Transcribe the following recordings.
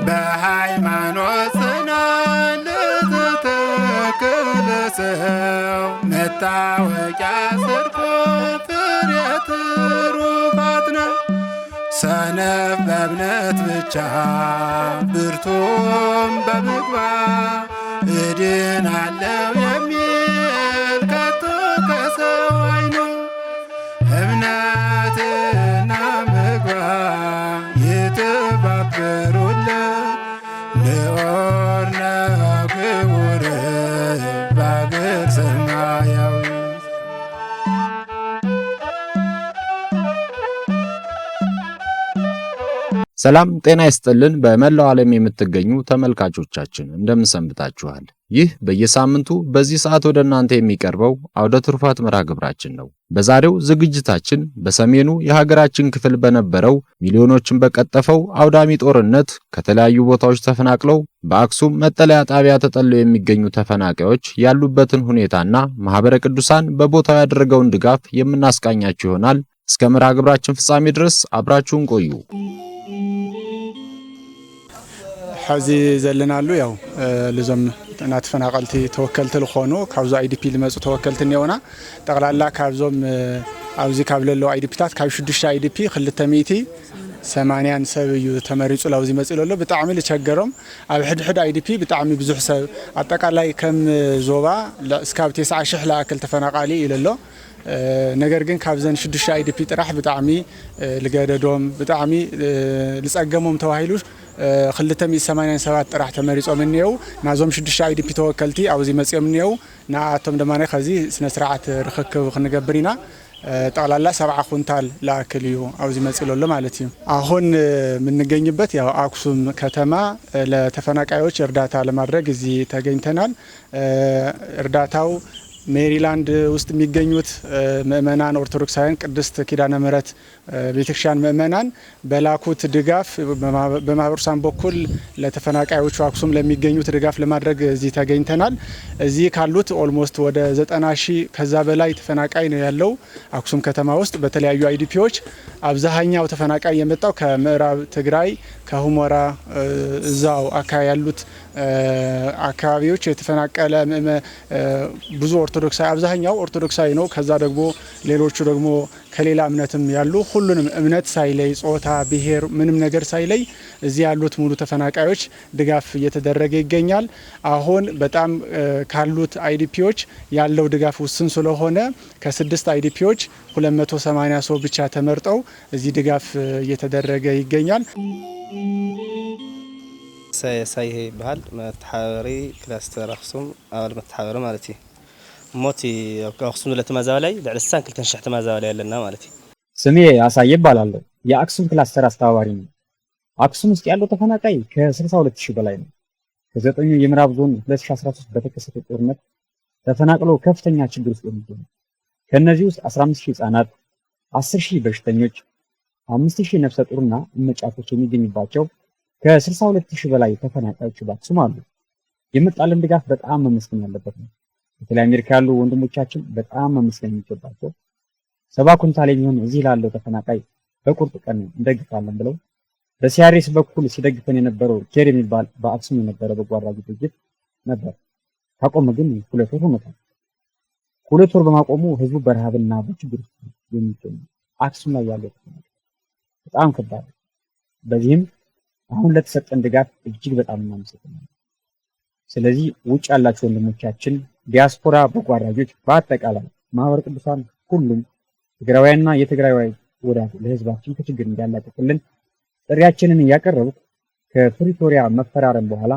በሃይማኖት ጽናት ለተተከለ ሰው መታወቂያ ጽድቁ ፍሬ ትሩፋት ነው። ሰነፍ በእምነት ብቻ ብርቱም በምግባር እድናለው የሚል ከቶ ከሰው አይኖር። እምነትና ምግባር የተባበሩለት ልዑል ነው ክቡር በአገር ሰማያዊ። ሰላም ጤና ይስጥልን። በመላው ዓለም የምትገኙ ተመልካቾቻችን እንደምን ሰንብታችኋል? ይህ በየሳምንቱ በዚህ ሰዓት ወደ እናንተ የሚቀርበው አውደ ትሩፋት መርሃ ግብራችን ነው። በዛሬው ዝግጅታችን በሰሜኑ የሀገራችን ክፍል በነበረው ሚሊዮኖችን በቀጠፈው አውዳሚ ጦርነት ከተለያዩ ቦታዎች ተፈናቅለው በአክሱም መጠለያ ጣቢያ ተጠልለው የሚገኙ ተፈናቃዮች ያሉበትን ሁኔታና ማህበረ ቅዱሳን በቦታው ያደረገውን ድጋፍ የምናስቃኛችሁ ይሆናል። እስከ መርሃ ግብራችን ፍጻሜ ድረስ አብራችሁን ቆዩ። حزي زلنالو ያው ለዞም ተፈናቀልቲ ተወከልቲ ለኾኑ ካብዞ አይዲፒ ልመጹ ተወከልቲ ነውና ጠቅላላ ካብዞም አውዚ ካብለሎ አይዲፒታት ካብ 6 አይዲፒ 280 ሰብ እዩ ተመሪጹ ላውዚ መጽለሎ በጣም ለቸገሮም ኣብ ሕድሕድ አይዲፒ በጣም ብዙሕ ሰብ አጠቃላይ ከም ዞባ እስካብ 9000 ላክል ተፈናቃሊ ይለሎ ነገር ግን ካብዘን 6 አይዲፒ ጥራሕ በጣም ልገደዶም በጣም ልጸገሞም ተዋሂሉ 287 ጥራሕ ተመሪጾም እንየው ናዞም 6 አይዲፒ ተወከልቲ አውዚ መጽዮም እንየው ናአቶም ደማነ ከዚ ስነ ስርዓት ርክክብ ክንገብርና ጠቅላላ 70 ኩንታል ላክል እዩ አውዚ መጽለሎ ማለት እዩ። አሁን ምንገኝበት ያው አክሱም ከተማ ለተፈናቃዮች እርዳታ ለማድረግ እዚ ተገኝተናል። እርዳታው ሜሪላንድ ውስጥ የሚገኙት ምእመናን ኦርቶዶክሳውያን ቅድስት ኪዳነ ምህረት ቤተክርስቲያን ምእመናን በላኩት ድጋፍ በማህበረሰብ በኩል ለተፈናቃዮቹ አክሱም ለሚገኙት ድጋፍ ለማድረግ እዚ ተገኝተናል። እዚ ካሉት ኦልሞስት ወደ 90,000 ከዛ በላይ ተፈናቃይ ነው ያለው አክሱም ከተማ ውስጥ በተለያዩ አይዲፒዎች። አብዛኛው ተፈናቃይ የመጣው ከምዕራብ ትግራይ ከሁመራ እዛው አካባቢ ያሉት አካባቢዎች የተፈናቀለ ብዙ ኦርቶዶክሳዊ አብዛኛው ኦርቶዶክሳዊ ነው። ከዛ ደግሞ ሌሎቹ ደግሞ ከሌላ እምነትም ያሉ ሁሉንም እምነት ሳይለይ ጾታ፣ ብሔር ምንም ነገር ሳይለይ እዚ ያሉት ሙሉ ተፈናቃዮች ድጋፍ እየተደረገ ይገኛል። አሁን በጣም ካሉት አይዲፒዎች ያለው ድጋፍ ውስን ስለሆነ ከ6 አይዲፒዎች 280 ሰው ብቻ ተመርጠው እዚ ድጋፍ እየተደረገ ይገኛል። ሳይሄ ባህል መተሐበሪ ክላስተር አክሱም አወል መተሐበሪ ማለት እዩ ሞቲ አክሱም ለተማዛላይ ለልሳን ክልተን ሸህ ተማዛላይ ያለና ማለት እዩ። ስሜ አሳየ ይባላል። የአክሱም ክላስተር አስተባባሪ ነው። አክሱም ውስጥ ያለው ተፈናቃይ ከ62000 በላይ ነው። ከዘጠኙ የምዕራብ ዞን 2013 በተከሰተ ጦርነት ተፈናቅለው ከፍተኛ ችግር ውስጥ የሚገኙ ከነዚህ ውስጥ 15000 ህጻናት፣ 10000 በሽተኞች፣ 5000 ነፍሰ ጡርና እመጫቶች የሚገኙባቸው ከ62000 በላይ ተፈናቃዮች በአክሱም አሉ። የመጣልን ድጋፍ በጣም መመስገን ያለበት ነው። በተለይ አሜሪካ ያሉ ወንድሞቻችን በጣም መመስገን የሚገባቸው 70 ኩንታል የሚሆን እዚህ ላለው ተፈናቃይ በቁርጥ ቀን እንደግፋለን ብለው በሲአርኤስ በኩል ሲደግፈን የነበረው ኬር የሚባል በአክሱም የነበረ በጎ አድራጊ ድርጅት ነበር። ታቆመ ግን 2 ወር ሆኖታል። 2 ወር በማቆሙ ህዝቡ በረሃብና በችግር ውስጥ የሚገኝ አክሱም ላይ ያለው ተፈናቃይ በጣም ከባድ። በዚህም አሁን ለተሰጠን ድጋፍ እጅግ በጣም እናመሰግናለን። ስለዚህ ውጭ ያላችሁ ወንድሞቻችን ዲያስፖራ በጎ አድራጊዎች በአጠቃላይ ማህበረ ቅዱሳን ሁሉም ትግራዋይና የትግራዋይ ወዳጅ ለህዝባችን ከችግር እንዲያላቅቅልን ጥሪያችንን ያቀረቡት ከፕሪቶሪያ መፈራረም በኋላ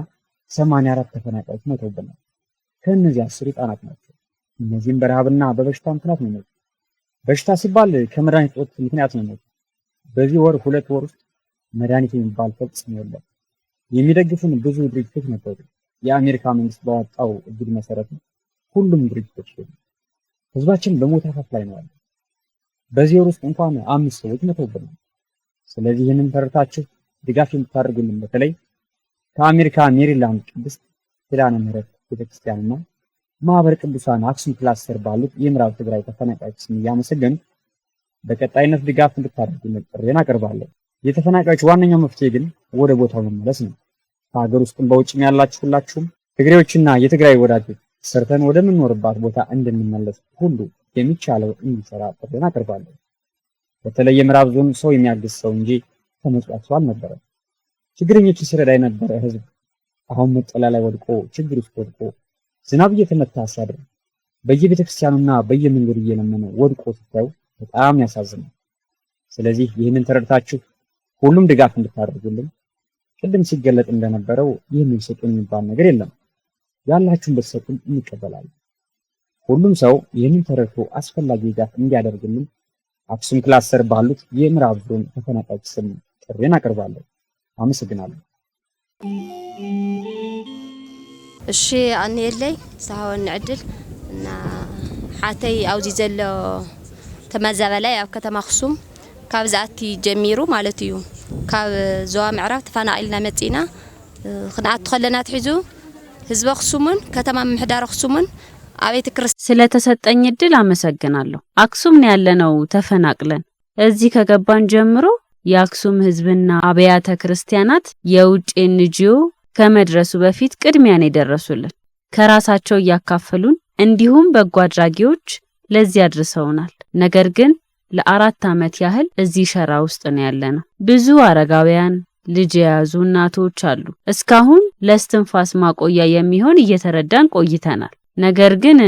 84 ተፈናቃዮች ሞተውብናል። ከነዚህ 10 ህጻናት ናቸው። እነዚህም በረሃብና በበሽታ ምክንያት ነው የሞቱት። በሽታ ሲባል ከመድኃኒት እጦት ምክንያት ነው የሞቱት። በዚህ ወር 2 ወር ውስጥ መድኃኒት የሚባል ፈጽሞ የለም። የሚደግፉን ብዙ ድርጅቶች ነበሩ። የአሜሪካ መንግስት ባወጣው እግድ መሰረት ሁሉም ድርጅቶች ህዝባችን በሞት አፋፍ ላይ ነው ያለው። በዚህ ወር ውስጥ እንኳን 5 ሰዎች ሞተውብናል። ስለዚህ ይህንን ተረታችሁ ድጋፍ የምታደርጉልን በተለይ ከአሜሪካ ሜሪላንድ ቅድስት ኪዳነ ምህረት ቤተክርስቲያንና ማህበረ ቅዱሳን አክሱም ክላስተር ባሉት የምዕራብ ትግራይ ተፈናቃዮች ስም እያመሰገን በቀጣይነት ድጋፍ እንድታደርጉልን ጥሪዬን አቀርባለሁ። የተፈናቃዮች ዋነኛው መፍትሄ ግን ወደ ቦታው መመለስ ነው። በሀገር ውስጥም በውጭም ያላችሁ ሁላችሁም ትግሬዎችና የትግራይ ወዳጆች ሰርተን ወደ ምንኖርባት ቦታ እንድንመለስ ሁሉ የሚቻለው እንዲሰራ ጥሪን አቀርባለሁ። በተለይ የምዕራብ ዞን ሰው የሚያግዝ ሰው እንጂ ተመጽዋች ሰው አልነበረም። ችግረኞችን ሲረዳ የነበረ ህዝብ አሁን መጠለያ ላይ ወድቆ ችግር ውስጥ ወድቆ ዝናብ እየተመታ ሲያድር በየቤተክርስቲያኑና በየመንገዱ እየለመነ ወድቆ ሲታዩ በጣም ያሳዝናል። ስለዚህ ይህንን ተረድታችሁ ሁሉም ድጋፍ እንድታደርጉልን ቅድም ሲገለጥ እንደነበረው ይህንን ስጡን የሚባል ነገር የለም። ያላችሁን ብትሰጡን እንቀበላለን። ሁሉም ሰው ይህንን ተረድቶ አስፈላጊ ድጋፍ እንዲያደርግልን አክሱም ክላስተር ባሉት የምዕራብ ዞን ተፈናቃዮች ስም ጥሪን አቀርባለሁ። አመሰግናለሁ። እሺ አንየለይ ሳውን ዕድል እና ሓተይ አውዚ ዘሎ ተመዛበላይ ኣብ ከተማ ኣክሱም ካብ ዝኣቲ ጀሚሩ ማለት እዩ ካብ ዞባ ምዕራብ ተፈናቂልና መፂና ክንኣቱ ከለና ትሒዙ ህዝበ ኣክሱምን ከተማ ምሕዳር ኣክሱምን አቤት ክርስቲያን ስለተሰጠኝ እድል አመሰግናለሁ። አክሱም ነው ያለነው ተፈናቅለን እዚህ ከገባን ጀምሮ የአክሱም ህዝብና አብያተ ክርስቲያናት የውጭ ኤንጂኦ ከመድረሱ በፊት ቅድሚያ ነው የደረሱልን ከራሳቸው ያካፈሉን እንዲሁም በጎ አድራጊዎች ለዚህ አድርሰውናል። ነገር ግን ለአራት ዓመት ያህል እዚህ ሸራ ውስጥ ነው ያለነው። ብዙ አረጋውያን ልጅ የያዙ እናቶች አሉ። እስካሁን ለስትንፋስ ማቆያ የሚሆን እየተረዳን ቆይተናል። ነገር ግን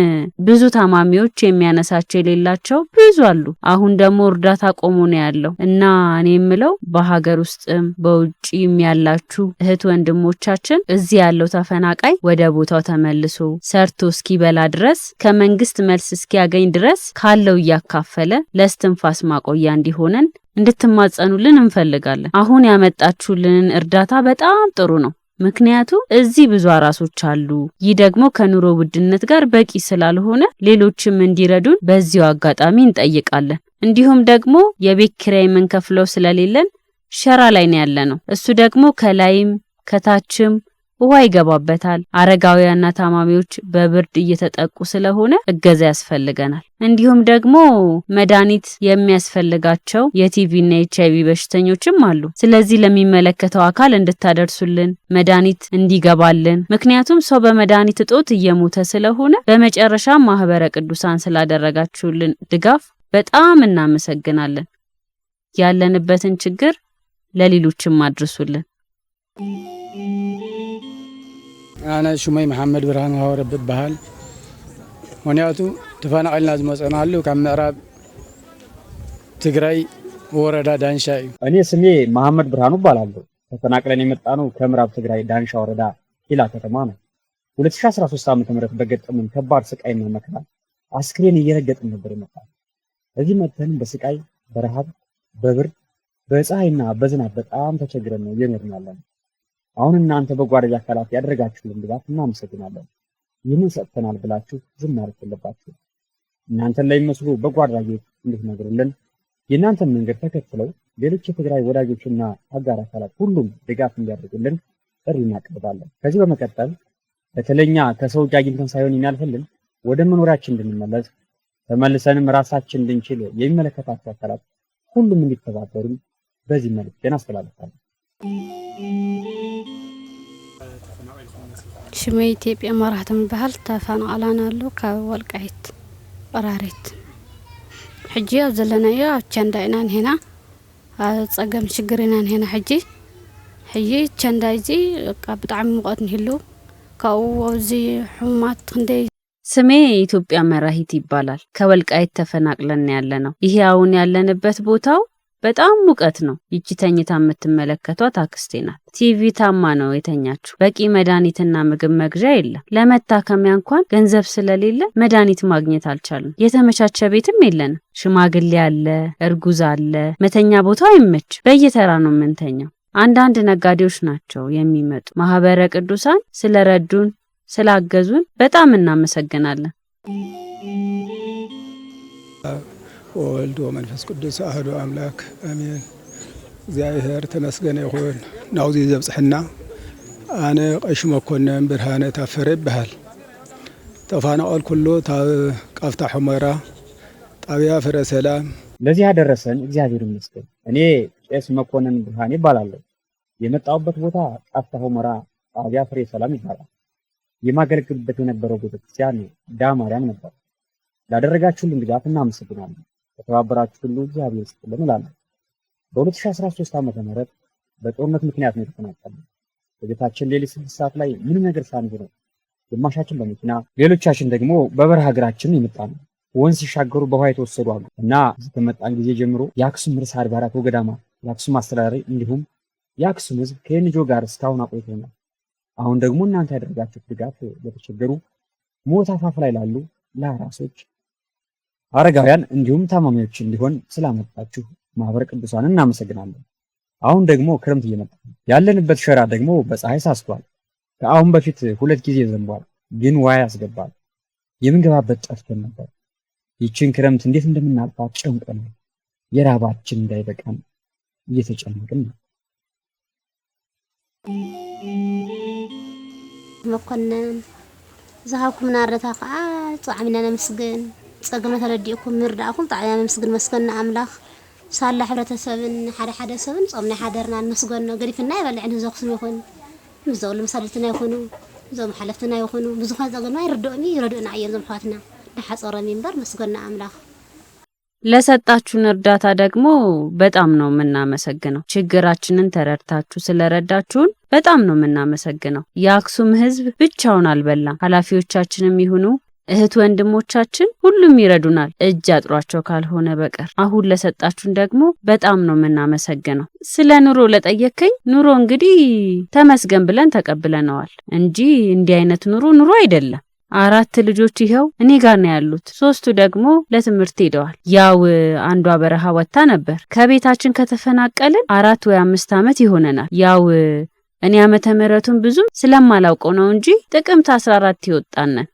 ብዙ ታማሚዎች የሚያነሳቸው የሌላቸው ብዙ አሉ። አሁን ደግሞ እርዳታ ቆሞ ነው ያለው እና እኔ የምለው በሀገር ውስጥም በውጪም ያላችሁ እህት ወንድሞቻችን እዚህ ያለው ተፈናቃይ ወደ ቦታው ተመልሶ ሰርቶ እስኪበላ ድረስ ከመንግስት መልስ እስኪያገኝ ድረስ ካለው ያካፈለ ለስትንፋስ ማቆያ እንዲሆነን እንድትማጸኑልን እንፈልጋለን። አሁን ያመጣችሁልን እርዳታ በጣም ጥሩ ነው። ምክንያቱም እዚህ ብዙ አራሶች አሉ። ይህ ደግሞ ከኑሮ ውድነት ጋር በቂ ስላልሆነ ሌሎችም እንዲረዱን በዚሁ አጋጣሚ እንጠይቃለን። እንዲሁም ደግሞ የቤት ኪራይ የምንከፍለው ስለሌለን ሸራ ላይ ነው ያለነው። እሱ ደግሞ ከላይም ከታችም ውሃ ይገባበታል። አረጋውያንና ታማሚዎች በብርድ እየተጠቁ ስለሆነ እገዛ ያስፈልገናል። እንዲሁም ደግሞ መድኃኒት የሚያስፈልጋቸው የቲቪና የኤችአይቪ በሽተኞችም አሉ። ስለዚህ ለሚመለከተው አካል እንድታደርሱልን መድኃኒት እንዲገባልን፣ ምክንያቱም ሰው በመድኃኒት እጦት እየሞተ ስለሆነ በመጨረሻ ማህበረ ቅዱሳን ስላደረጋችሁልን ድጋፍ በጣም እናመሰግናለን። ያለንበትን ችግር ለሌሎችም አድርሱልን። أنا شمي محمد برهان هورب بحال ونياتو تفنقلنا ዝመፀናሉ ካብ ምዕራብ ትግራይ ወረዳ ዳንሻ እዩ። እኔ ስሜ መሐመድ ብርሃኑ እባላለሁ። ተፈናቅለን የመጣነው ከምዕራብ ትግራይ ዳንሻ ወረዳ ኪላ ከተማ ነው። 2013 ዓ.ም በገጠመን ከባድ ስቃይና መከራ አስክሬን እየረገጥን ነበር የመጣነው። እዚህ መጥተን በስቃይ በረሃብ በብርድ በፀሐይና በዝናብ በጣም ተቸግረን ነው እየኖርን ያለነው። አሁን እናንተ በጓደኛ አካላት ያደረጋችሁልን ድጋፍ እናመሰግናለን። ይህንን ሰጥተናል ብላችሁ ዝም ማለት የለባችሁ። እናንተን ላይ መስሉ በጓደኞች እንድትነግሩልን የእናንተን መንገድ ተከትለው ሌሎች የትግራይ ወዳጆችና አጋር አካላት ሁሉም ድጋፍ እንዲያደርጉልን ጥሪ እናቀርባለን። ከዚህ በመቀጠል በተለኛ ከሰው እጅ አግኝተን ሳይሆን የሚያልፍልን ወደ መኖሪያችን እንድንመለስ ተመልሰንም ራሳችን እንድንችል የሚመለከታቸው አካላት ሁሉም እንዲተባበሩን በዚህ መልእክቴን አስተላልፋለሁ። ሽሜ ኢትዮጵያ መራሕተም ባህል ተፈናቅላና አሉ ካብ ወልቃይት ቀራሪት ሕጂ ኣብ ዘለናዮ ኣብ ቸንዳ ኢና ንሄና ፀገም ችግር ኢና ንሄና ሕጂ ቸንዳ እዚ ብጣዕሚ ሙቀት ንህሉ ካብኡ ኣብዚ ሕማት ክንደይ ስሜ ኢትዮጵያ መራሂት ይባላል። ከወልቃይት ተፈናቅለን ያለነው ይሄ አሁን ያለንበት ቦታው በጣም ሙቀት ነው። ይቺ ተኝታ የምትመለከቷት አክስቴ ናት። ቲቪ ታማ ነው የተኛችው። በቂ መድኃኒትና ምግብ መግዣ የለም። ለመታከሚያ እንኳን ገንዘብ ስለሌለ መድኃኒት ማግኘት አልቻልንም። የተመቻቸ ቤትም የለንም። ሽማግሌ አለ፣ እርጉዝ አለ። መተኛ ቦታው አይመች። በየተራ ነው የምንተኛው። አንዳንድ ነጋዴዎች ናቸው የሚመጡ። ማህበረ ቅዱሳን ስለረዱን ስላገዙን በጣም እናመሰግናለን። ወልድ ወመንፈስ ቅዱስ አሐዱ አምላክ አሜን። እግዚአብሔር ተመስገነ ይሁን። ናውዚ ዘብጽሕና አነ ቀሽ መኮንን ብርሃነ ታፈረ ይበሃል። ተፈናቀል ኩሉ ቃፍታ ሑመራ ጣቢያ ፍረ ሰላም ለዚህ ያደረሰን እግዚአብሔር ይመስገን። እኔ ቄስ መኮንን ብርሃኔ እባላለሁ። የመጣሁበት ቦታ ቃፍታ ሑመራ ጣቢያ ፍሬ ሰላም ይባላል። የማገለግልበት የነበረው ቤተክርስቲያን ዳማርያም ነበር። ላደረጋችሁልን ድጋፍ እናመሰግናለን። ከተባበራችሁ ሁሉ እግዚአብሔር ይስጥልን እላለሁ። በ2013 ዓ.ም በጦርነት ምክንያት ነው የተፈናቀልነው። በቤታችን ሌሊት 6 ሰዓት ላይ ምንም ነገር ሳንይዝ ነው፣ ግማሻችን በመኪና ሌሎቻችን ደግሞ በበረሃ ሀገራችን የመጣነው። ወንዝ ሲሻገሩ በውሃ የተወሰዱ አሉ እና እዚህ ከመጣን ጊዜ ጀምሮ የአክሱም ርዕሰ አድባራት ወገዳማት፣ የአክሱም አስተዳዳሪ እንዲሁም የአክሱም ሕዝብ ከኤንጂኦ ጋር እስካሁን አቆይቶናል። አሁን ደግሞ እናንተ ያደረጋችሁት ድጋፍ ለተቸገሩ፣ ሞት አፋፍ ላይ ላሉ ለአራሶች፣ አረጋውያን እንዲሁም ታማሚዎች እንዲሆን ስላመጣችሁ ማህበረ ቅዱሳን እናመሰግናለን። አሁን ደግሞ ክረምት እየመጣ ነው። ያለንበት ሸራ ደግሞ በፀሐይ ሳስቷል። ከአሁን በፊት 2 ጊዜ ዘንቧል፣ ግን ውሃ ያስገባል። የምንገባበት ጠፍተን ነበር። ይችን ክረምት እንዴት እንደምናልፋት ጨንቆናል። የራባችን እንዳይበቃን እየተጨነቅን ነው። መኮንን ዝሃብኩም ናረታ ከዓ ጣዕሚና ነመስግን ጸግመ ተረዲእኩም ምርዳእኩም ጣዕሚና ነመስግን መስገን አምላኽ ሳላ ሕብረተሰብን ሓደ ሰብን ጾምና ሓደርና ንመስገን ገሪፍና ይበልዕን ዘኽስም ይኹን ምዘውል መሳለትና ይኹኑ ዞም ሓለፍትና ይኹኑ ብዙኻት ጸገና ይረድኡና እየን ዞም ሓዋትና ለሐጸረ ሚንበር መስገን አምላኽ ለሰጣችሁን እርዳታ ደግሞ በጣም ነው የምናመሰግነው። ችግራችንን ተረድታችሁ ስለረዳችሁን በጣም ነው የምናመሰግነው። የአክሱም ሕዝብ ብቻውን አልበላም። ኃላፊዎቻችንም ይሁኑ እህት ወንድሞቻችን ሁሉም ይረዱናል፣ እጅ አጥሯቸው ካልሆነ በቀር። አሁን ለሰጣችሁን ደግሞ በጣም ነው የምናመሰግነው። ስለ ኑሮ ለጠየከኝ ኑሮ እንግዲህ ተመስገን ብለን ተቀብለነዋል እንጂ እንዲህ አይነት ኑሮ አይደለም። 4 ልጆች ይኸው እኔ ጋር ነው ያሉት። 3ቱ ደግሞ ለትምህርት ሄደዋል። ያው አንዷ በረሃ ወጣ ነበር። ከቤታችን ከተፈናቀልን 4 ወይ 5 ዓመት ይሆነናል። ያው እኔ ዓመተ ምህረቱን ብዙም ስለማላውቀው ነው እንጂ ጥቅምት 14 ይወጣናል።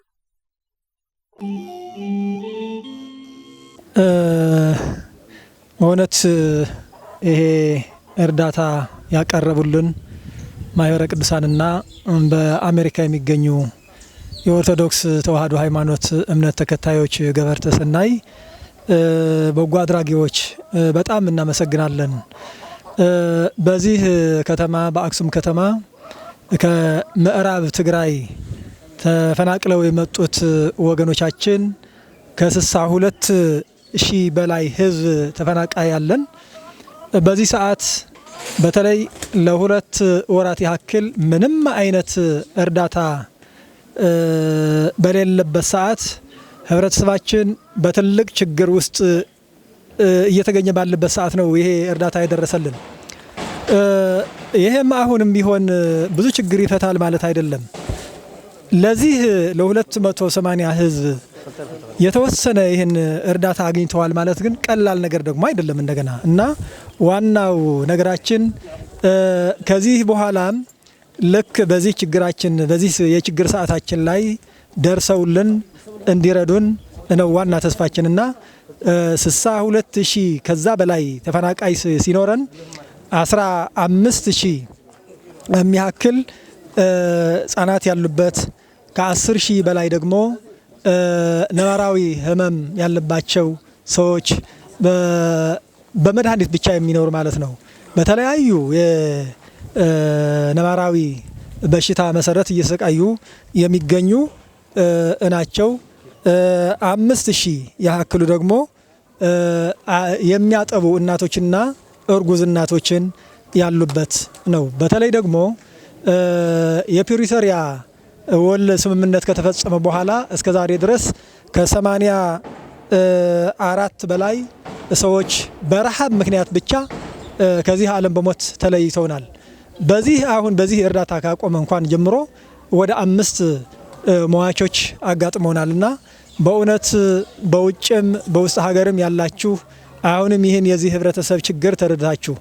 እውነት ይሄ እርዳታ ያቀረቡልን ማህበረ ቅዱሳንና በአሜሪካ የሚገኙ የኦርቶዶክስ ተዋህዶ ሃይማኖት እምነት ተከታዮች ገበርተ ሰናይ በጎ አድራጊዎች በጣም እናመሰግናለን። በዚህ ከተማ በአክሱም ከተማ ከምዕራብ ትግራይ ተፈናቅለው የመጡት ወገኖቻችን ከ62,000 በላይ ህዝብ ተፈናቃይ ያለን። በዚህ ሰዓት በተለይ ለ2 ወራት ያክል ምንም አይነት እርዳታ በሌለበት ሰዓት ህብረተሰባችን በትልቅ ችግር ውስጥ እየተገኘ ባለበት ሰዓት ነው ይሄ እርዳታ የደረሰልን። ይሄም አሁንም ቢሆን ብዙ ችግር ይፈታል ማለት አይደለም። ለዚህ ለ280 ህዝብ የተወሰነ ይህን እርዳታ አግኝተዋል ማለት ግን ቀላል ነገር ደግሞ አይደለም እንደገና እና ዋናው ነገራችን ከዚህ በኋላም ልክ በዚህ ችግራችን በዚህ የችግር ሰዓታችን ላይ ደርሰውልን እንዲረዱን ነው ዋና ተስፋችንና 62,000 ከዛ በላይ ተፈናቃይ ሲኖረን 15,000 የሚያክል ህጻናት ያሉበት ከ10,000 በላይ ደግሞ ነባራዊ ህመም ያለባቸው ሰዎች በመድኃኒት ብቻ የሚኖር ማለት ነው በተለያዩ ነባራዊ በሽታ መሰረት እየሰቃዩ የሚገኙ ናቸው። 5,000 ያክሉ ደግሞ የሚያጠቡ እናቶችና እርጉዝ እናቶችን ያሉበት ነው። በተለይ ደግሞ የፕሪቶሪያ ውል ስምምነት ከተፈጸመ በኋላ እስከ ዛሬ ድረስ ከ84 በላይ ሰዎች በረሃብ ምክንያት ብቻ ከዚህ ዓለም በሞት ተለይተውናል። በዚህ እርዳታ ካቆመ እንኳን ጀምሮ ወደ 5 ሟቾች አጋጥመውናልና በእውነት በውጭም በውስጥ ሀገርም ያላችሁ አሁንም ይህን የዚህ ህብረተሰብ ችግር ተረድታችሁ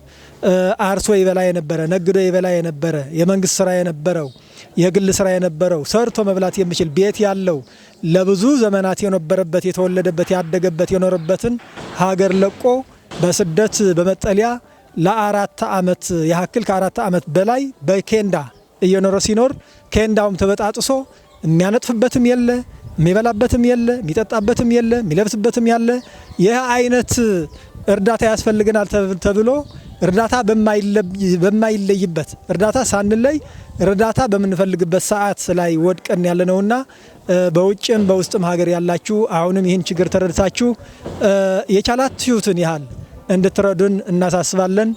አርሶ ይበላ የነበረ ነግዶ ይበላ የነበረ የመንግስት ስራ የነበረው የግል ስራ የነበረው ሰርቶ መብላት የሚችል ቤት ያለው ለብዙ ዘመናት የነበረበት የተወለደበት ያደገበት የኖረበትን ሀገር ለቆ በስደት በመጠለያ ለ4 ዓመት ያክል ከ4 ዓመት በላይ በኬንዳ እየኖረ ሲኖር ኬንዳውም ተበጣጥሶ የሚያነጥፍበትም የለ የሚበላበትም የለ የሚጠጣበትም የለ የሚለብስበትም ያለ ይህ አይነት እርዳታ ያስፈልገናል ተብሎ እርዳታ በማይለይበት እርዳታ ሳንለይ እርዳታ በምንፈልግበት ሰዓት ላይ ወድቀን ያለነውና በውጭም በውስጥም ሀገር ያላችሁ አሁንም ይህን ችግር ተረድታችሁ የቻላችሁትን ያህል እንድትረዱን እናሳስባለን።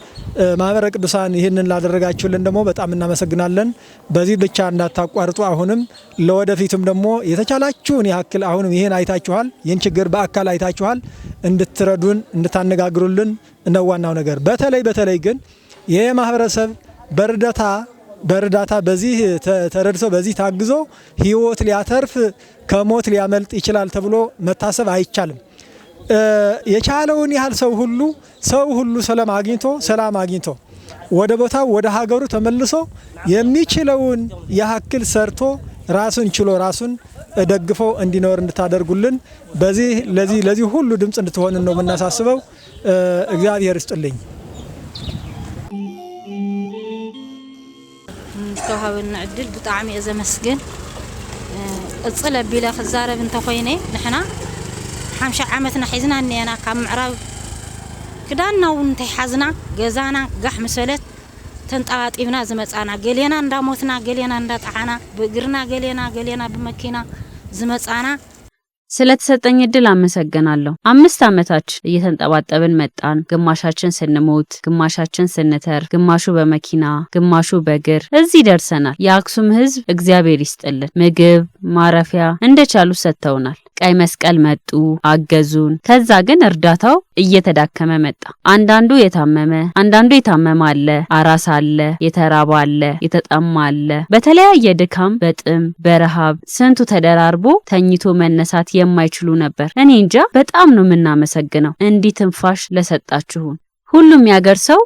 ማህበረ ቅዱሳን ይህንን ላደረጋችሁልን ደግሞ በጣም እናመሰግናለን። በዚህ ብቻ እንዳታቋርጡ። አሁንም ለወደፊቱም ደግሞ የተቻላችሁን ያክል አሁንም ይህን አይታችኋል፣ ይህን ችግር በአካል አይታችኋል፣ እንድትረዱን እንድታነጋግሩልን ነው ዋናው ነገር። በተለይ ግን ይሄ ማህበረሰብ በእርዳታ በዚህ ተረድቶ በዚህ ታግዞ ህይወት ሊያተርፍ ከሞት ሊያመልጥ ይችላል ተብሎ መታሰብ አይቻልም። የቻለውን ያህል ሰው ሁሉ ሰላም አግኝቶ ወደ ቦታው ወደ ሀገሩ ተመልሶ የሚችለውን ያክል ሰርቶ ራሱን ችሎ ራሱን ደግፎ እንዲኖር እንድታደርጉልን ለዚህ ሁሉ ድምጽ እንድትሆን ነው የምናሳስበው። እግዚአብሔር ይስጥልኝ። ተዋሃብና ዕድል ብጣዕሚ እየ ዘመስግን ቅፅል ኣቢለ ክዛረብ እንተኮይነ ንሕና 50 ዓመትና ሒዝና እኒአና ካብ ምዕራብ ክዳንና እውን እንተይሓዝና ገዛና ጋሕ መሰለት ተንጠባጢብና ዝመፃና ገሌና እንዳሞትና ገሌና እንዳጣዓና ብእግርና ገሌና በመኪና ዝመፃና። ስለተሰጠኝ እድል አመሰግናለሁ። 5 ዓመታች እየተንጠባጠብን መጣን። ግማሻችን ስንሞት፣ ግማሻችን ስንተር፣ ግማሹ በመኪና ግማሹ በእግር እዚህ ደርሰናል። የአክሱም ህዝብ እግዚአብሔር ይስጥልን። ምግብ ማረፊያ እንደቻሉ ሰጥተውናል። ቀይ መስቀል መጡ አገዙን። ከዛ ግን እርዳታው እየተዳከመ መጣ። አንዳንዱ የታመመ አለ፣ አራስ አለ፣ የተራባ አለ፣ የተጠማ አለ። በተለያየ ድካም በጥም በረሃብ ስንቱ ተደራርቦ ተኝቶ መነሳት የማይችሉ ነበር። እኔ እንጃ በጣም ነው የምናመሰግነው እንዲህ ትንፋሽ ለሰጣችሁን። ሁሉም ያገር ሰው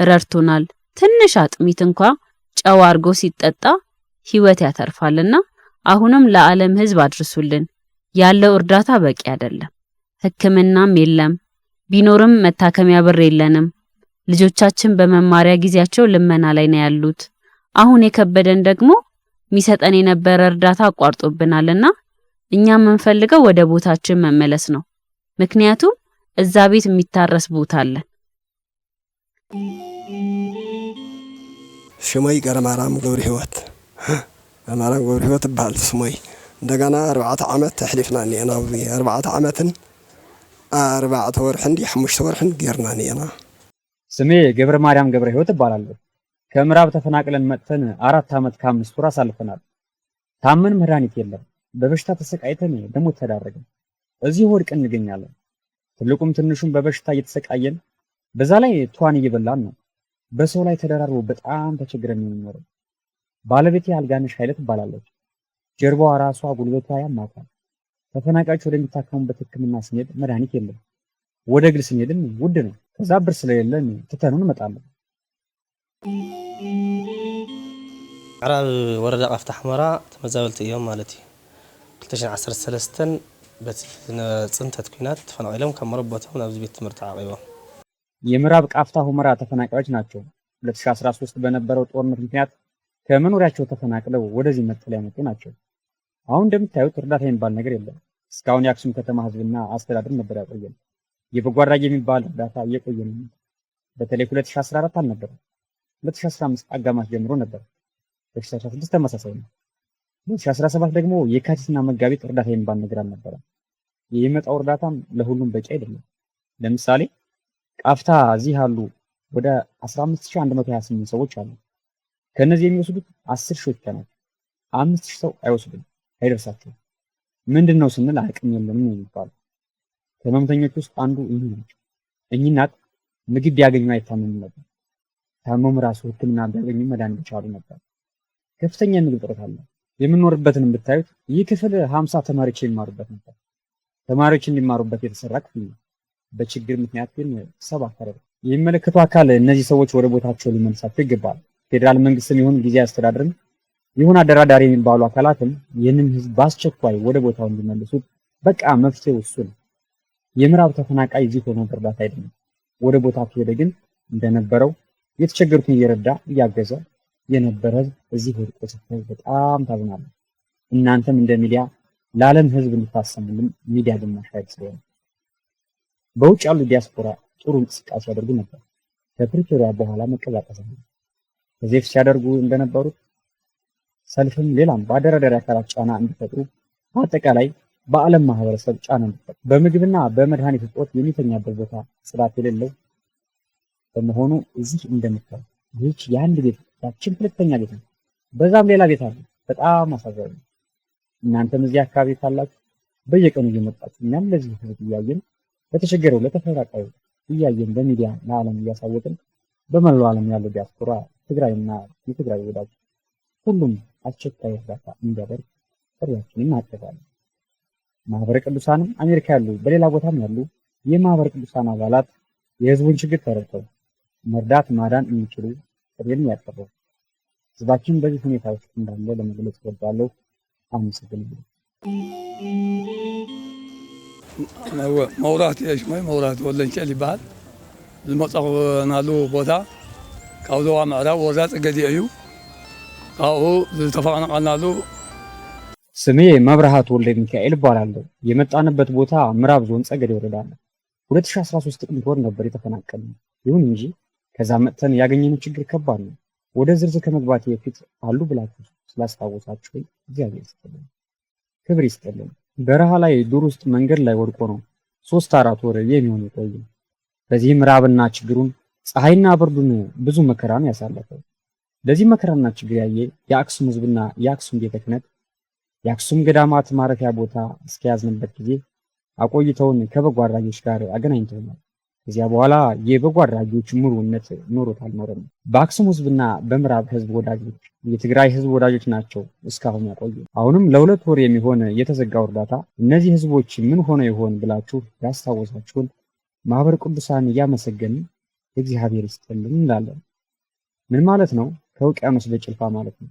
ረድቶናል። ትንሽ አጥሚት እንኳን ጨው አርጎ ሲጠጣ ህይወት ያተርፋልና አሁንም ለዓለም ህዝብ አድርሱልን። ያለው እርዳታ በቂ አይደለም። ህክምናም የለም። ቢኖርም መታከሚያ ብር የለንም። ልጆቻችን በመማሪያ ጊዜያቸው ልመና ላይ ነው ያሉት። አሁን የከበደን ደግሞ ሚሰጠን የነበረ እርዳታ አቋርጦብናልና እኛ የምንፈልገው ወደ ቦታችን መመለስ ነው። ምክንያቱም እዛ ቤት የሚታረስ ቦታ አለ። ሽሞይ ገረማራም ገብረ ህይወት ባል ስሞይ እንደገና 4 ዓመት ተሕሊፍና ኒና 4 ዓመትን 4 ወርሕን 5 ወርሕን ጌርና ኒና። ስሜ ገብረ ማርያም ገብረ ህይወት እባላለሁ። ከምዕራብ ተፈናቅለን መጥተን 4 ዓመት ከ5 ወር አሳልፈናል። ታመን መድኃኒት የለም። በበሽታ ተሰቃይተን ለሞት ተዳረግን። እዚህ ወድቀን እንገኛለን። ትልቁም ትንሹም በበሽታ እየተሰቃየን በዛ ላይ ቷን እየበላን ነው። በሰው ላይ ተደራርቦ በጣም ተቸግረን ነው። ባለቤቴ አልጋነሽ ኃይለት ትባላለች። ጀርባዋ ራሷ ጉልበቷ ያማታል። ተፈናቃዮች ወደሚታከሙበት ህክምና ስንሄድ መድኃኒት የለም። ወደ ግል ስንሄድም ውድ ነው። ከዛ ብር ስለሌለን ትተኑን እንመጣለን። ምዕራብ ወረዳ ቃፍታ ሑመራ ተመዛበልቲ እዮም ማለት እዩ። 2013 በጽንተት ኩናት ተፈናቅለው ከመረቦታው ናብ ቤት ትምህርት አቀይበው የምዕራብ ቃፍታ ሑመራ ተፈናቃዮች ናቸው። 2013 በነበረው ጦርነት ምክንያት ከመኖሪያቸው ተፈናቅለው ወደዚህ መጠለያ መጡ ናቸው። አሁን እንደምታዩት እርዳታ የሚባል ነገር የለም። እስካሁን የአክሱም ከተማ ህዝብና አስተዳደር ነበር ያቆየን። የበጎ አድራጊ የሚባል እርዳታ እየቆየን ነው። በተለይ 2014 አልነበረም። 2015 አጋማሽ ጀምሮ ነበር። 2016 ተመሳሳይ ነው። 2017 ደግሞ የካቲትና መጋቢት እርዳታ የሚባል ነገር አልነበረም። የሚመጣው እርዳታም ለሁሉም በቂ አይደለም። ለምሳሌ ቃፍታ እዚህ አሉ ወደ 15128 ሰዎች አሉ። ከነዚህ የሚወስዱት 10 ሺህ ብቻ ናቸው። 5000 ሰው አይወስዱም፣ አይደርሳቸውም። ምንድነው ስንል አቅም የለም ነው የሚባለው። ከህመምተኞች ውስጥ አንዱ እኚህ ናቸው። እኚህ እናት ምግብ ቢያገኙ አይታመሙም ነበር። ታመሙ ራሱ ህክምና ቢያገኙ መዳን ይቻሉ ነበር። ከፍተኛ ምግብ እጥረት አለ። የምንኖርበትን ብታዩት ይህ ክፍል 50 ተማሪዎች የሚማሩበት ነበር። ተማሪዎች እንዲማሩበት የተሰራ ክፍል ነው። በችግር ምክንያት ግን ሰባ አካባቢ የሚመለከቱ አካል እነዚህ ሰዎች ወደ ቦታቸው ሊመልሳቸው ይገባል። ፌደራል መንግስትም ይሁን ጊዜ አስተዳደርም ይሁን አደራዳሪ የሚባሉ አካላትም ይህንን ህዝብ በአስቸኳይ ወደ ቦታው እንዲመልሱት በቃ መፍትሄው እሱ ነው። የምዕራብ ተፈናቃይ እዚህ ሆኖ እርዳታ አይደለም። ወደ ቦታው ሄደ ግን እንደነበረው የተቸገሩትን እየረዳ እያገዘ የነበረ እዚህ ወድቆ ሲታይ በጣም ታዝናለህ። እናንተም እንደ ሚዲያ ለዓለም ህዝብ እንድታሰሙልን ሚዲያ ግማሽ ኃይል ስለሆነ በውጭ ያሉ ዲያስፖራ ጥሩ እንቅስቃሴ ያደርጉ ነበር። ከፕሪቶሪያ በኋላ መቀዛቀዝ ነው። ከዚህ ሲያደርጉ እንደነበሩት ሰልፍም ሌላም በአደራዳሪ አካላት ጫና እንዲፈጥሩ አጠቃላይ በዓለም ማህበረሰብ ጫና እንዲፈጥሩ በምግብና በመድኃኒት እጦት የሚተኛበት ቦታ ጽዳት የሌለው በመሆኑ እዚህ እንደምታዩ ይህች የአንድ ቤት ያችን ሁለተኛ ቤት ነው። በዛም ሌላ ቤት አለ። በጣም አሳዛኝ ነው። እናንተም እዚህ አካባቢ ካላችሁ በየቀኑ እየመጣችሁ እኛም ለዚህ ህዝብ እያየን ለተቸገረው ለተፈናቃዩ እያየን በሚዲያ ለዓለም እያሳወቅን በመላው ዓለም ያለው ዲያስፖራ ትግራይና የትግራይ ወዳጅ ሁሉም አስቸኳይ እርዳታ እንዲያደርግ ጥሪያችንን እናቀርባለን። ማህበረ ቅዱሳንም አሜሪካ ያሉ በሌላ ቦታም ያሉ የማህበረ ቅዱሳን አባላት የህዝቡን ችግር ተረድተው መርዳት ማዳን የሚችሉ ጥሪን ያቀርባሉ። ህዝባችን በዚህ ሁኔታ ውስጥ እንዳለ ለመግለጽ እወዳለሁ። አመሰግናለሁ። መውራት የሽሞይ መውራት ወለንጨል ይባል ዝመጻናሉ ቦታ ካብዞዋ ምዕራብ ወዛ ጽገዲ እዩ ካብኡ ዝተፈናቀልናሉ ስሜ መብርሃት ወልደ ሚካኤል እባላለሁ። የመጣንበት ቦታ ምዕራብ ዞን ጸገዴ ወረዳ ነው። 2013 ጥቅምት ወር ነበር የተፈናቀልነው። ይሁን እንጂ ከዛ መጥተን ያገኘነው ችግር ከባድ ነው። ወደ ዝርዝር ከመግባቴ በፊት አሉ ብላችሁ ስላስታወሳችሁ እግዚአብሔር ይስጥልኝ፣ ክብር ይስጥልኝ። በረሃ ላይ ዱር ውስጥ መንገድ ላይ ወድቆ ነው 3-4 ወር የሚሆን ቆየ። በዚህ ምዕራብና ችግሩን ፀሐይና ብርዱን ብዙ መከራን ያሳለፈው ለዚህ መከራና ችግር ያየ የአክሱም ህዝብና የአክሱም ቤተ ክህነት የአክሱም ገዳማት ማረፊያ ቦታ እስከያዝንበት ጊዜ አቆይተውን ከበጎ አድራጊዎች ጋር አገናኝተውናል። ከዚያ በኋላ የበጎ አድራጊዎች ሙሉነት ኖሮት አልኖረም። በአክሱም ህዝብና በምዕራብ ህዝብ ወዳጆች የትግራይ ህዝብ ወዳጆች ናቸው እስካሁን ያቆዩ። አሁንም ለ2 ወር የሚሆን የተዘጋው እርዳታ እነዚህ ህዝቦች ምን ሆነው ይሆን ብላችሁ ያስታወሳችሁን ማህበረ ቅዱሳን እያመሰገንን እግዚአብሔር ይስጥልን እንላለን። ምን ማለት ነው? ከውቅያኖስ በጭልፋ ማለት ነው።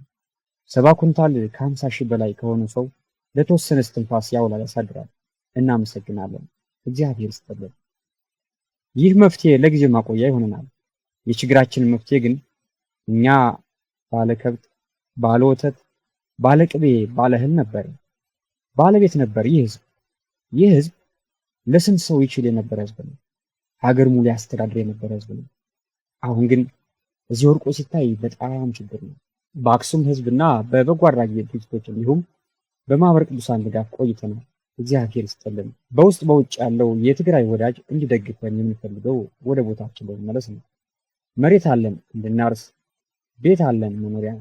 70 ኩንታል ከ50 ሺህ በላይ ከሆነ ሰው ለተወሰነ እስትንፋስ ያውላል፣ ያሳድራል። እናመሰግናለን። እግዚአብሔር ይስጥልን። ይህ መፍትሄ ለጊዜ ማቆያ ይሆነናል። የችግራችን መፍትሄ ግን እኛ ባለ ከብት፣ ባለ ወተት፣ ባለ ቅቤ፣ ባለ እህል ነበር፣ ባለቤት ነበር። ይህ ህዝብ ለስንት ሰው ይችል የነበረ ህዝብ ነው። ሀገር ሙሉ ያስተዳድር የነበረ ህዝብ ነው። አሁን ግን እዚህ ወርቆ ሲታይ በጣም ችግር ነው። በአክሱም ህዝብና በበጎ አድራጊ ድርጅቶች እንዲሁም በማህበረ ቅዱሳን ድጋፍ ቆይተናል። እግዚአብሔር ይስጥልን። በውስጥ በውጭ ያለው የትግራይ ወዳጅ እንዲደግፈን የምንፈልገው ወደ ቦታችን ለመመለስ ነው። መሬት አለን እንድናርስ፣ ቤት አለን መኖሪያ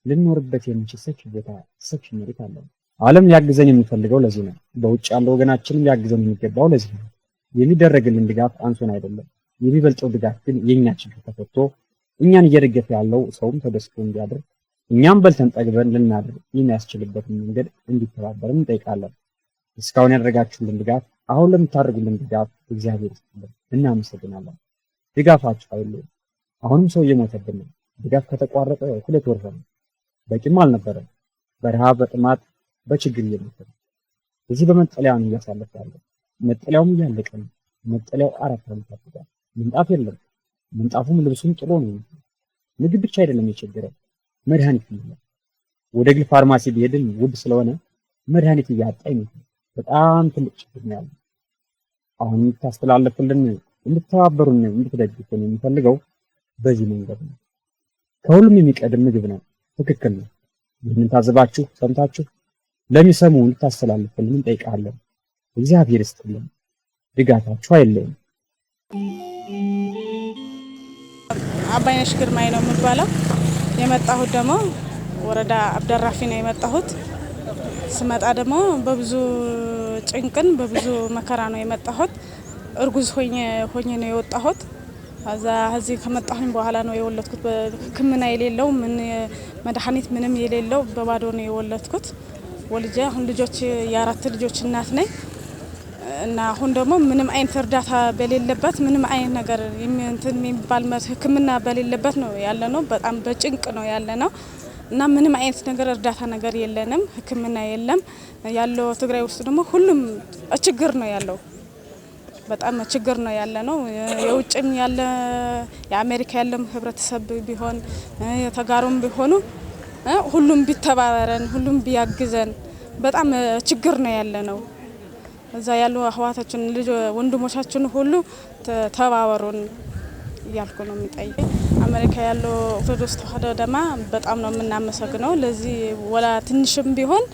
ልንኖርበት የምንችል ሰፊ ቦታ፣ ሰፊ መሬት አለን። ዓለም ሊያግዘን የምንፈልገው ለዚህ ነው። በውጭ ያለው ወገናችንም ሊያግዘን የሚገባው ለዚህ ነው። የሚደረግልን ድጋፍ አንሶን አይደለም። የሚበልጠው ድጋፍ ግን የኛ ችግር ተፈቶ እኛን እየደገፈ ያለው ሰውም ተደስቶ እንዲያድር እኛም በልተን ጠግበን ልናድር የሚያስችልበትን መንገድ እንዲተባበርን እንጠይቃለን። እስካሁን ያደረጋችሁልን ድጋፍ፣ አሁን ለምታደርጉልን ድጋፍ እግዚአብሔር ይስጥልን፣ እናመሰግናለን። ድጋፋችሁ አይለይ። አሁንም ሰው እየሞተብን ነው። ድጋፍ ከተቋረጠ 2 ወር ሆነ። በቂም አልነበረም። በረሃብ በጥማት በችግር እየሞተ ነው። እዚህ በመጠለያ ነው እያሳለፈ ያለው። መጠለያውም እያለቀ ነው። መጠለያው 4 ዓመት አጥቷል። ምንጣፍ የለም። ምንጣፉም ልብሱም ጥሎ ነው። ምግብ ብቻ አይደለም የቸገረው፣ መድኃኒት ነው። ወደ ግል ፋርማሲ ቢሄድም ውድ ስለሆነ መድኃኒት እያጣ ነው። በጣም ትልቅ ችግር ነው ያለው። አሁን ታስተላልፉልን፣ እንድትተባበሩን፣ እንድትደግፉን የሚፈልገው በዚህ መንገድ ነው። ከሁሉም የሚቀድም ምግብ ነው። ትክክል ነው። ይህንን ታዘባችሁ ሰምታችሁ ለሚሰሙ እንድታስተላልፉልን እንጠይቃለን። እግዚአብሔር ይስጥልን። ድጋፋችሁ አይለይም። አባይነሽ ግርማይ ነው የምባለው። የመጣሁት ደግሞ ወረዳ አብደራፊ ነው የመጣሁት። ስመጣ ደግሞ በብዙ ጭንቅን በብዙ መከራ ነው የመጣሁት። እርጉዝ ሆኜ ነው የወጣሁት። እዚህ ከመጣሁኝ በኋላ ነው የወለድኩት። ሕክምና የሌለው ምን መድኃኒት ምንም የሌለው በባዶ ነው የወለድኩት። ወልጄ አሁን የ4 ልጆች እናት ነኝ እና አሁን ደግሞ ምንም አይነት እርዳታ በሌለበት ምንም አይነት ነገር የሚባል ሕክምና በሌለበት ነው ያለነው። በጣም በጭንቅ ነው ያለነው እና ምንም አይነት ነገር እርዳታ ነገር የለንም። ሕክምና የለም ያለው። ትግራይ ውስጥ ደግሞ ሁሉም ችግር ነው ያለው። በጣም ችግር ነው ያለነው። የውጭም ያለ የአሜሪካ ያለም ህብረተሰብ ቢሆን የተጋሩም ቢሆኑ ሁሉም ቢተባበረን፣ ሁሉም ቢያግዘን በጣም ችግር ነው ያለነው። እዛ ያሉ አህዋታችን ልጅ ወንድሞቻችን ሁሉ ተባበሩን። እያልኩ ነው የሚጠይቅ። አሜሪካ ያለው ኦርቶዶክስ ተዋህዶ ደማ በጣም ነው የምናመሰግነው። ለዚህ ወላ ትንሽም ቢሆን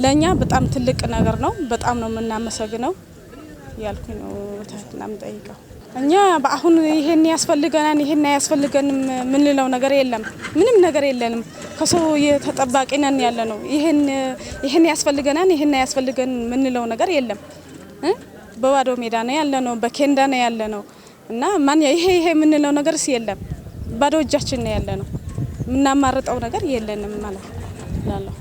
ለኛ በጣም ትልቅ ነገር ነው። በጣም ነው የምናመሰግነው እያልኩ ነው ታትና የምጠይቀው። እኛ በአሁን ይሄን ያስፈልገናል ይሄን ያስፈልገንም ምንለው ነገር የለም። ምንም ነገር የለንም። ከሰው የተጠባቂ ነን ያለ ነው። ይሄን ያስፈልገናል ይሄን ያስፈልገን ምንለው ነገር የለም። በባዶ ሜዳ ነው ያለ ነው። በኬንዳ ነው ያለ ነው እና ማን ይሄ ምንለው ነገርስ የለም። ባዶ እጃችን ነው ያለ ነው። ምናማርጠው ነገር የለንም ማለት ነው።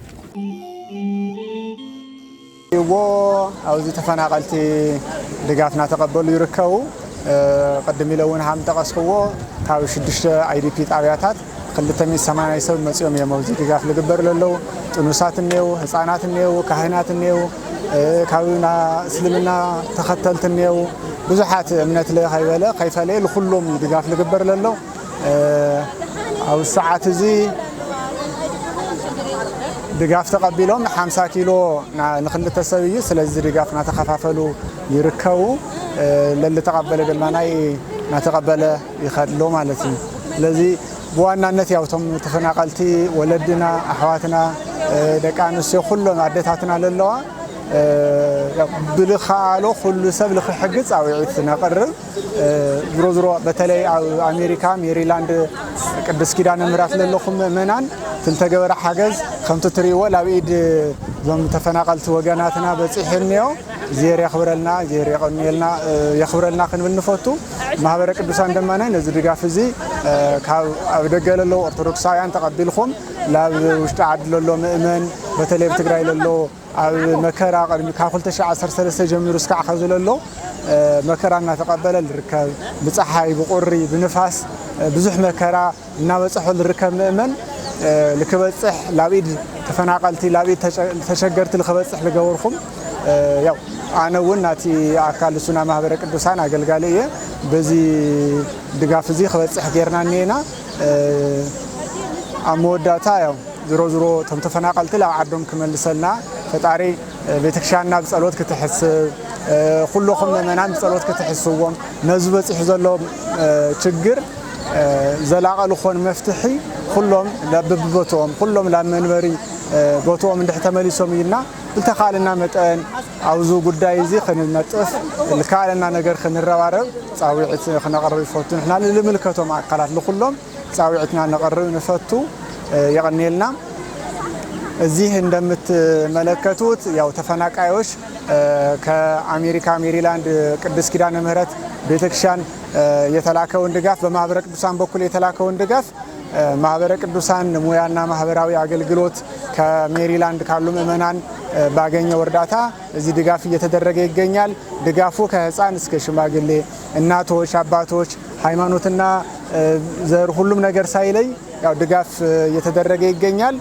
ይዎ አውዚ ተፈናቀልቲ ድጋፍና ተቀበሉ ይርከቡ قدم لون هم تقصقو كاو شدش IDP ጣቢያታት 280 ሰብ መጽዮም የመውዚ ድጋፍ ለግበር ለለው ጥኑሳት ነው ህፃናት ነው ካህናት ነው ካውና እስልምና ተከተልት ነው ብዙሓት እምነት ለኸይበለ ከይፈለ ለሁሉም ድጋፍ ለግበር ለለው አው ሰዓት እዚ ድጋፍ ተቀቢሎም 50 ኪሎ ንክልተ ሰብይ ስለዚህ ድጋፍና ተከፋፈሉ ይርከቡ ለለ ተቀበለ ደማናይ ናተቀበለ ይخدሎ ማለት ነው። ስለዚህ በዋናነት ያውቶም ተፈናቀልቲ ወለድና አህዋትና ደቃንስ ሁሉም አደታትና ለለዋ ብልኻሎ ሁሉ ሰብ ለኽሕግጽ አውዒት ነቀርብ ዝሮ በተለይ አሜሪካ ሜሪላንድ ቅዱስ ኪዳነ ምሕረት ለለኹም ምእመናን ትልተገበረ ሓገዝ ከምቲ ትሪእዎ ላብኢድ ዞም ተፈናቀልቲ ወገናትና በጽሕንዮ ዜር ያኽብረልና ዜር ያቀኒልና ያኽብረልና ክንብንፈቱ ማህበረ ቅዱሳን ደማናይ ነዚ ድጋፍ እዚ ካብ ኣብ ደገለሎ ኦርቶዶክሳውያን ተቀቢልኩም ላብ ውሽጢ ዓዲ ለሎ ምእመን በተለይ በትግራይ ለሎ ኣብ መከራ ቀድሚ ካብ 2013 ጀሚሩ እስካዕ ከዝለሎ መከራና ተቀበለ ልርከብ ብፀሓይ ብቁሪ ብንፋስ ብዙሕ መከራ እናበፅሑ ልርከብ ምእመን ልክበፅሕ ላብኢድ ተፈናቀልቲ ላብኢድ ተሸገርቲ ልክበፅሕ ልገበርኩም ያው አነውን ናቲ አካል ሱና ማህበረ ቅዱሳን አገልጋለ በዚ ድጋፍ እዚ ከበፅሕ ጌርና ነና አሞዳታ ያው ዝሮ ተፈናቀልቲ ላብ ዓዶም ክመልሰልና ፈጣሪ ቤተክርስቲያንና በጸሎት ክትሕስብ ሁሉኹም ምእመናን በጸሎት ክትሕስብዎም ነዚ በፅሕ ዘሎ ችግር ዘላቀሉ ኾን መፍትሒ ሁሉም ለብቦቶም ሁሉም ለመንበሪ ቦቶም እንደተመሊሶም ይልና ብልተኻልና መጠን አውዙ ጉዳይ እዚ ክንነጥፍ ልካለና ነገር ክንረባረብ ጻዊዕት ክነቀርብ ይፈቱ ንሕና ልምልከቶም አካላት ለሁሉም ጻዊዕትና ነቀርብ ንፈቱ ይቀኒልና እዚህ እንደምትመለከቱት ያው ተፈናቃዮች ከአሜሪካ ሜሪላንድ ቅዱስ ኪዳነ ምሕረት ቤተክርስቲያን የተላከውን ድጋፍ በማህበረ ቅዱሳን በኩል የተላከውን ድጋፍ ማህበረ ቅዱሳን ሙያና ማህበራዊ አገልግሎት ከሜሪላንድ ካሉ ምእመናን ባገኘው እርዳታ እዚህ ድጋፍ እየተደረገ ይገኛል። ድጋፉ ከህፃን እስከ ሽማግሌ እናቶች፣ አባቶች፣ ሃይማኖትና ዘር ሁሉም ነገር ሳይለይ ያው ድጋፍ እየተደረገ ይገኛል።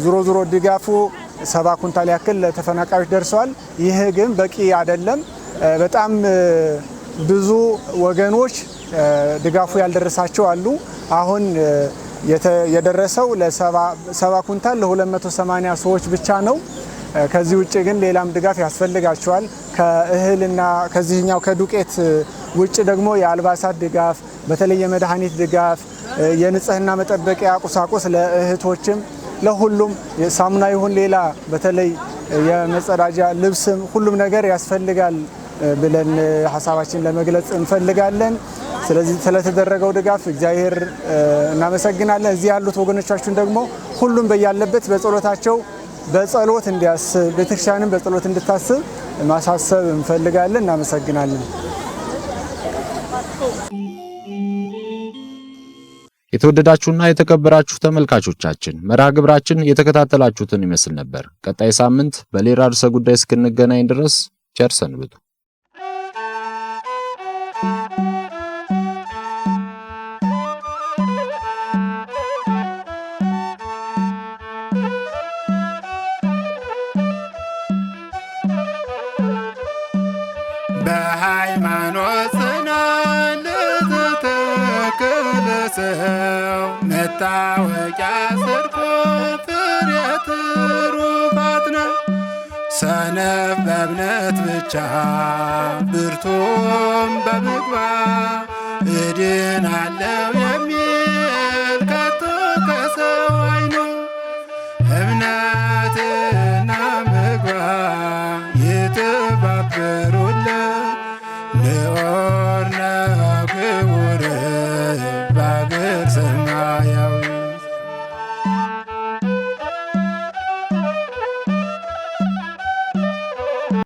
ዙሮ ድጋፉ 70 ኩንታል ያክል ለተፈናቃዮች ደርሰዋል። ይህ ግን በቂ አይደለም። በጣም ብዙ ወገኖች ድጋፉ ያልደረሳቸው አሉ። አሁን የደረሰው ለ70 ኩንታል ለ280 ሰዎች ብቻ ነው። ከዚህ ውጪ ግን ሌላም ድጋፍ ያስፈልጋቸዋል። ከእህልና ከዚህኛው ከዱቄት ውጪ ደግሞ የአልባሳት ድጋፍ፣ በተለይ የመድኃኒት ድጋፍ፣ የንጽህና መጠበቂያ ቁሳቁስ ለእህቶችም ለሁሉም ሳሙና ይሁን ሌላ በተለይ የመጸዳጃ ልብስም ሁሉም ነገር ያስፈልጋል ብለን ሐሳባችን ለመግለጽ እንፈልጋለን። ስለዚህ ስለተደረገው ድጋፍ እግዚአብሔር እናመሰግናለን። እዚህ ያሉት ወገኖቻችን ደግሞ ሁሉም በያለበት በጸሎታቸው በጸሎት እንዲያስብ ቤተክርስቲያንን በጸሎት እንድታስብ ማሳሰብ እንፈልጋለን። እናመሰግናለን። የተወደዳችሁና የተከበራችሁ ተመልካቾቻችን መርሃ ግብራችን የተከታተላችሁትን ይመስል ነበር። ቀጣይ ሳምንት በሌላ ርዕሰ ጉዳይ እስክንገናኝ ድረስ ቸር ሰንብቱ። በሃይማኖት ጽናት ለተተከለ ሰው መታወቂያ ጽድቁ ፍሬ ትሩፋት ነው። ሰነፍ በእምነት ብቻ ብርቱም በምግባር እድናለው የሚል ከቶ ከሰው አይኑ እምነትና ምግባር የተባበሩ